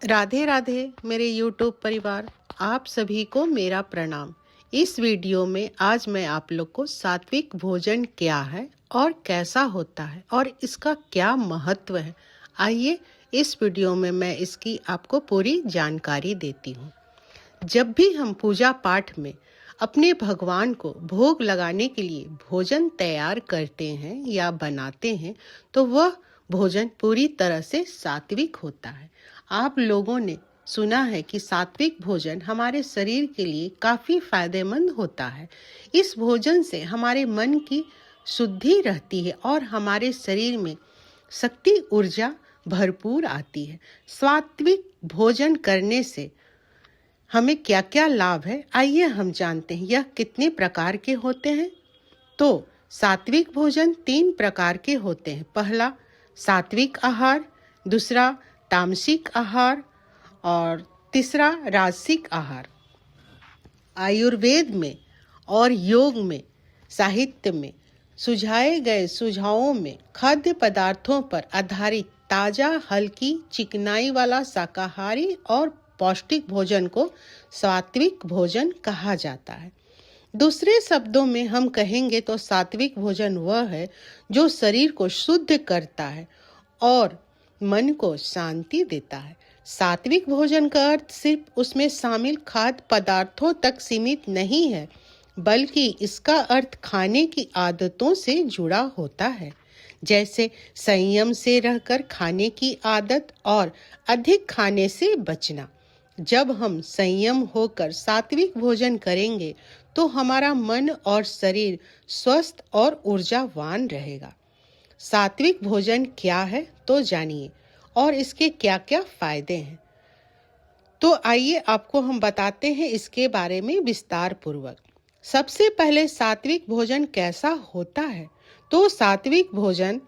राधे राधे मेरे YouTube परिवार, आप सभी को मेरा प्रणाम। इस वीडियो में आज मैं आप लोग को सात्विक भोजन क्या है और कैसा होता है और इसका क्या महत्व है, आइए इस वीडियो में मैं इसकी आपको पूरी जानकारी देती हूँ। जब भी हम पूजा पाठ में अपने भगवान को भोग लगाने के लिए भोजन तैयार करते हैं या बनाते हैं, तो वह भोजन पूरी तरह से सात्विक होता है। आप लोगों ने सुना है कि सात्विक भोजन हमारे शरीर के लिए काफी फायदेमंद होता है। इस भोजन से हमारे मन की शुद्धि रहती है और हमारे शरीर में शक्ति ऊर्जा भरपूर आती है। सात्विक भोजन करने से हमें क्या क्या लाभ है, आइए हम जानते हैं। यह कितने प्रकार के होते हैं? तो सात्विक भोजन 3 प्रकार के होते हैं। पहला सात्विक आहार, दूसरा तामसिक आहार और तीसरा राजसिक आहार। आयुर्वेद में और योग में, साहित्य में सुझाए गए सुझावों में खाद्य पदार्थों पर आधारित ताजा, हल्की, चिकनाई वाला शाकाहारी और पौष्टिक भोजन को सात्विक भोजन कहा जाता है। दूसरे शब्दों में हम कहेंगे तो सात्विक भोजन वह है जो शरीर को शुद्ध करता है और मन को शांति देता है। सात्विक भोजन का अर्थ सिर्फ उसमें शामिल खाद्य पदार्थों तक सीमित नहीं है, बल्कि इसका अर्थ खाने की आदतों से जुड़ा होता है, जैसे संयम से रहकर खाने की आदत और अधिक खाने से बचना। जब हम संयम होकर सात्विक भोजन करेंगे तो हमारा मन और शरीर स्वस्थ और ऊर्जावान रहेगा। सात्विक भोजन क्या है तो जानिए और इसके क्या क्या फायदे हैं। तो आइए आपको हम बताते हैं इसके बारे में विस्तार पूर्वक। सबसे पहले सात्विक भोजन कैसा होता है? तो सात्विक भोजन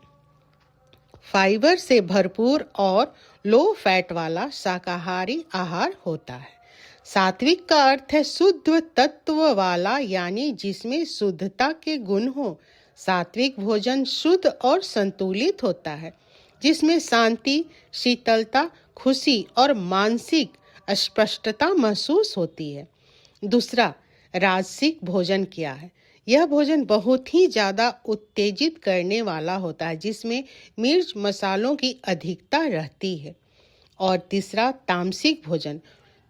फाइबर से भरपूर और लो फैट वाला शाकाहारी आहार होता है। सात्विक का अर्थ है शुद्ध तत्व वाला, यानी जिसमें शुद्धता के गुण हो। सात्विक भोजन शुद्ध और संतुलित होता है, जिसमें शांति, शीतलता, खुशी और मानसिक स्पष्टता महसूस होती है। दूसरा, राजसिक भोजन क्या है? यह भोजन बहुत ही ज्यादा उत्तेजित करने वाला होता है, जिसमें मिर्च मसालों की अधिकता रहती है। और तीसरा, तामसिक भोजन।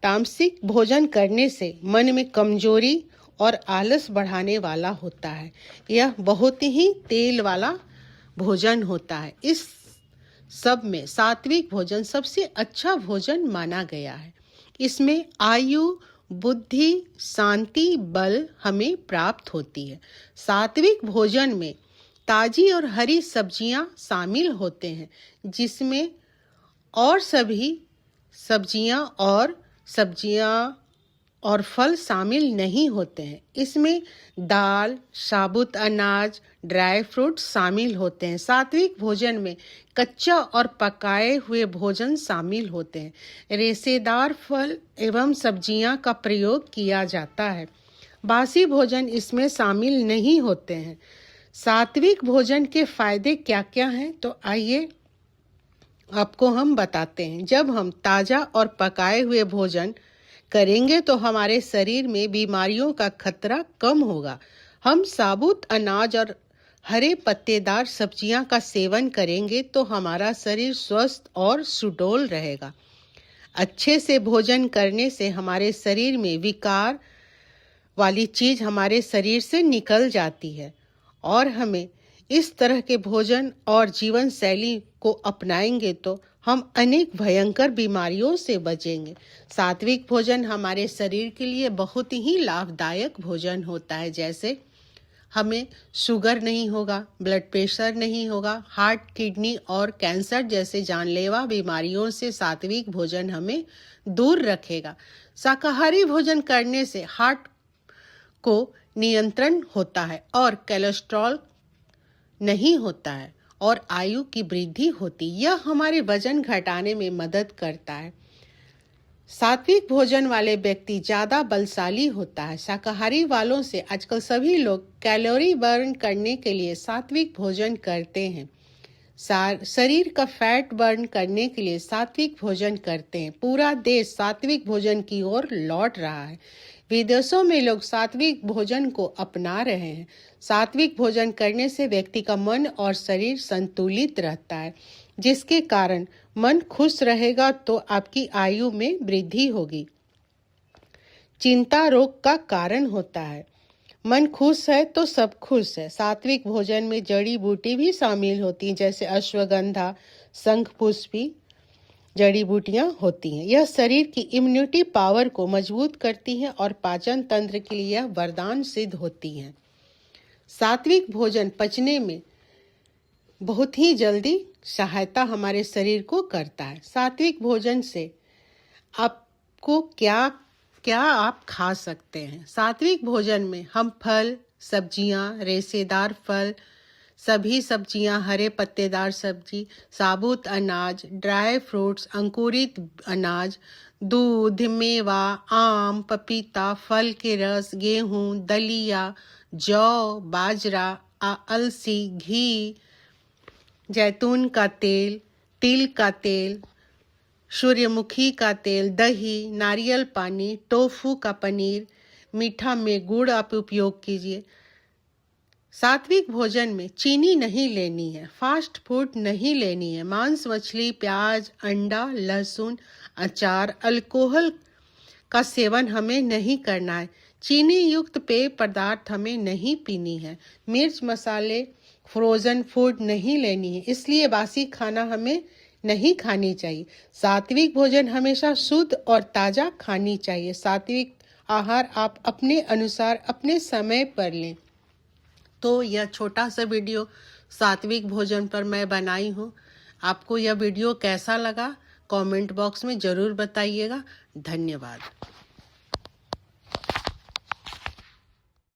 तामसिक भोजन करने से मन में कमजोरी और आलस बढ़ाने वाला होता है। यह बहुत ही तेल वाला भोजन होता है। इस सब में सात्विक भोजन सबसे अच्छा भोजन माना गया है। इसमें आयु, बुद्धि, शांति, बल हमें प्राप्त होती है। सात्विक भोजन में ताजी और हरी सब्जियां शामिल होते हैं, जिसमें और सभी सब्जियां और फल शामिल नहीं होते हैं। इसमें दाल, साबुत अनाज, ड्राई फ्रूट शामिल होते हैं। सात्विक भोजन में कच्चा और पकाए हुए भोजन शामिल होते हैं। रेशेदार फल एवं सब्जियां का प्रयोग किया जाता है। बासी भोजन इसमें शामिल नहीं होते हैं। सात्विक भोजन के फायदे क्या क्या हैं? तो आइए आपको हम बताते हैं। जब हम ताजा और पकाए हुए भोजन करेंगे तो हमारे शरीर में बीमारियों का खतरा कम होगा। हम साबुत अनाज और हरे पत्तेदार सब्जियां का सेवन करेंगे तो हमारा शरीर स्वस्थ और सुडौल रहेगा। अच्छे से भोजन करने से हमारे शरीर में विकार वाली चीज हमारे शरीर से निकल जाती है और हमें इस तरह के भोजन और जीवन शैली को अपनाएंगे तो हम अनेक भयंकर बीमारियों से बचेंगे। सात्विक भोजन हमारे शरीर के लिए बहुत ही लाभदायक भोजन होता है, जैसे हमें शुगर नहीं होगा, ब्लड प्रेशर नहीं होगा, हार्ट, किडनी और कैंसर जैसे जानलेवा बीमारियों से सात्विक भोजन हमें दूर रखेगा। शाकाहारी भोजन करने से हार्ट को नियंत्रण होता है और कोलेस्ट्रॉल नहीं होता है और आयु की वृद्धि होती। यह हमारे वजन घटाने में मदद करता है। सात्विक भोजन वाले व्यक्ति ज्यादा बलशाली होता है। शाकाहारी वालों से आजकल सभी लोग कैलोरी बर्न करने के लिए सात्विक भोजन करते हैं। शरीर का फैट बर्न करने के लिए सात्विक भोजन करते हैं। पूरा देश सात्विक भोजन की ओर लौट रहा है। विदेशों में लोग सात्विक भोजन को अपना रहे हैं। सात्विक भोजन करने से व्यक्ति का मन और शरीर संतुलित रहता है, जिसके कारण मन खुश रहेगा तो आपकी आयु में वृद्धि होगी। चिंता रोग का कारण होता है। मन खुश है तो सब खुश है। सात्विक भोजन में जड़ी बूटी भी शामिल होती हैं, जैसे अश्वगंधा, शंखपुष्पी जड़ी बूटियां होती हैं। यह शरीर की इम्यूनिटी पावर को मजबूत करती हैं और पाचन तंत्र के लिए यह वरदान सिद्ध होती हैं। सात्विक भोजन पचने में बहुत ही जल्दी सहायता हमारे शरीर को करता है। सात्विक भोजन से आपको क्या क्या आप खा सकते हैं। सात्विक भोजन में हम फल, सब्जियां, रेशेदार फल, सभी सब्जियां, हरे पत्तेदार सब्जी, साबुत अनाज, ड्राई फ्रूट्स, अंकुरित अनाज, दूध, मेवा, आम, पपीता, फल के रस, गेहूं, दलिया, जौ, बाजरा, अलसी, घी, जैतून का तेल, तिल का तेल, सूर्यमुखी का तेल, दही, नारियल पानी, टोफू का पनीर, मीठा में गुड़ आप उपयोग कीजिए। सात्विक भोजन में चीनी नहीं लेनी है, फास्ट फूड नहीं लेनी है, मांस, मछली, प्याज, अंडा, लहसुन, अचार, अल्कोहल का सेवन हमें नहीं करना है। चीनी युक्त पेय पदार्थ हमें नहीं पीनी है। मिर्च, मसाले, फ्रोजन फूड नहीं लेनी है। इसलिए बासी खाना हमें नहीं खानी चाहिए। सात्विक भोजन हमेशा शुद्ध और ताजा खानी चाहिए। सात्विक आहार आप अपने अनुसार अपने समय पर लें। तो यह छोटा सा वीडियो सात्विक भोजन पर मैं बनाई हूँ। आपको यह वीडियो कैसा लगा कमेंट बॉक्स में ज़रूर बताइएगा। धन्यवाद।